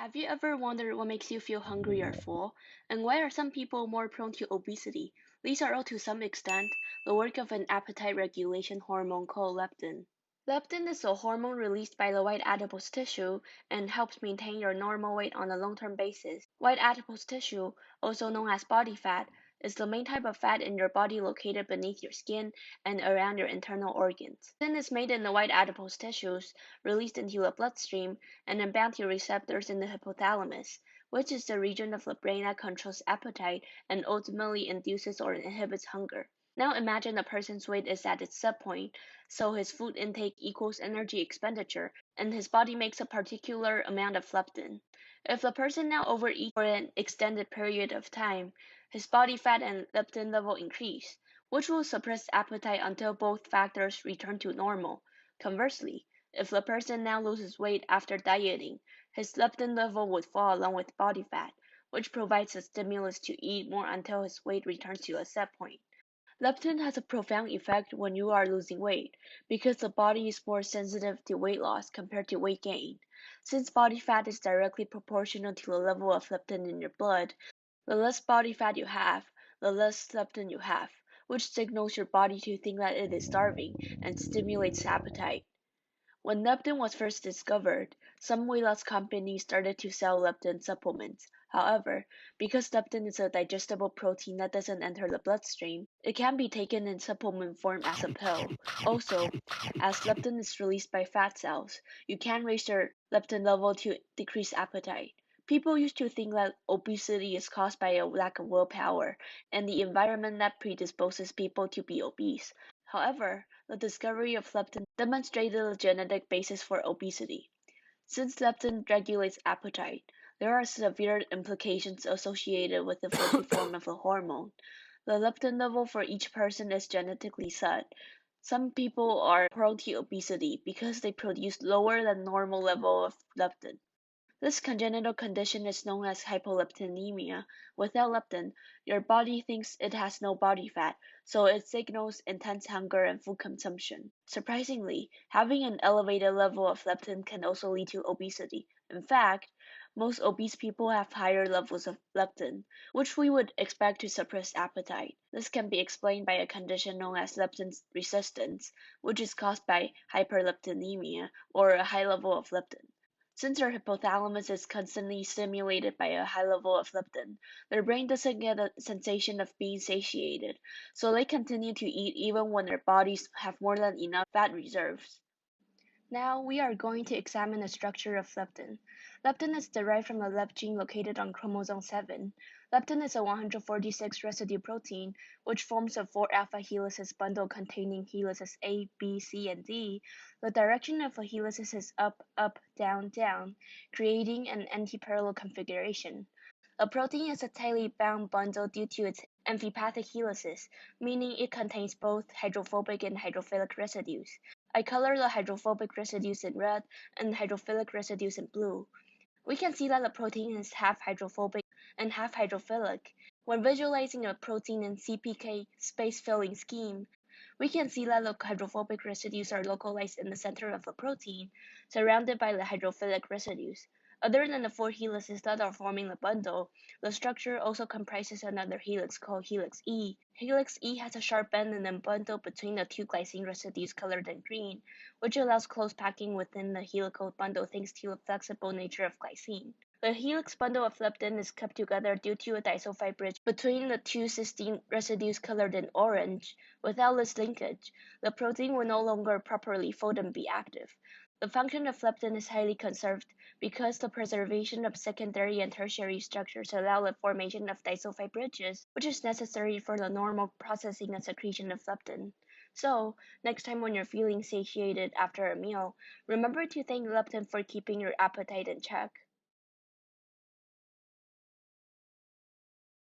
Have you ever wondered what makes you feel hungry or full? And why are some people more prone to obesity? These are all to some extent the work of an appetite regulation hormone called leptin. Leptin is a hormone released by the white adipose tissue and helps maintain your normal weight on a long-term basis. White adipose tissue, also known as body fat, is the main type of fat in your body located beneath your skin and around your internal organs. Leptin is made in the white adipose tissues, released into the bloodstream, and then bound to receptors in the hypothalamus, which is the region of the brain that controls appetite and ultimately induces or inhibits hunger. Now imagine a person's weight is at its set point, so his food intake equals energy expenditure, and his body makes a particular amount of leptin. If the person now overeats for an extended period of time, his body fat and leptin level increase, which will suppress appetite until both factors return to normal. Conversely, if the person now loses weight after dieting, his leptin level would fall along with body fat, which provides a stimulus to eat more until his weight returns to a set point. Leptin has a profound effect when you are losing weight, because the body is more sensitive to weight loss compared to weight gain. Since body fat is directly proportional to the level of leptin in your blood, the less body fat you have, the less leptin you have, which signals your body to think that it is starving and stimulates appetite. When leptin was first discovered, some weight loss companies started to sell leptin supplements. However, because leptin is a digestible protein that doesn't enter the bloodstream, it can be taken in supplement form as a pill. Also, as leptin is released by fat cells, you can raise your leptin level to decrease appetite. People used to think that obesity is caused by a lack of willpower and the environment that predisposes people to be obese. However, the discovery of leptin demonstrated a genetic basis for obesity. Since leptin regulates appetite, there are severe implications associated with the fully form of the hormone. The leptin level for each person is genetically set. Some people are prone to obesity because they produce lower than normal level of leptin. This congenital condition is known as hypoleptinemia. Without leptin, your body thinks it has no body fat, so it signals intense hunger and food consumption. Surprisingly, having an elevated level of leptin can also lead to obesity. In fact, most obese people have higher levels of leptin, which we would expect to suppress appetite. This can be explained by a condition known as leptin resistance, which is caused by hyperleptinemia or a high level of leptin. Since our hypothalamus is constantly stimulated by a high level of leptin, their brain doesn't get a sensation of being satiated, so they continue to eat even when their bodies have more than enough fat reserves. Now we are going to examine the structure of leptin. Leptin is derived from the lep gene located on chromosome 7. Leptin is a 146 residue protein, which forms a 4 alpha helices bundle containing helices A, B, C, and D. The direction of the helices is up, up, down, down, creating an antiparallel configuration. A protein is a tightly bound bundle due to its amphipathic helices, meaning it contains both hydrophobic and hydrophilic residues. I color the hydrophobic residues in red and hydrophilic residues in blue. We can see that the protein is half hydrophobic and half hydrophilic. When visualizing a protein in CPK space-filling scheme, we can see that the hydrophobic residues are localized in the center of the protein, surrounded by the hydrophilic residues. Other than the 4 helices that are forming the bundle, the structure also comprises another helix called helix E. Helix E has a sharp bend in the bundle between the 2 glycine residues colored in green, which allows close packing within the helical bundle thanks to the flexible nature of glycine. The helix bundle of leptin is kept together due to a disulfide bridge between the 2 cysteine residues colored in orange. Without this linkage, the protein will no longer properly fold and be active. The function of leptin is highly conserved because the preservation of secondary and tertiary structures allow the formation of disulfide bridges, which is necessary for the normal processing and secretion of leptin. So, next time when you're feeling satiated after a meal, remember to thank leptin for keeping your appetite in check.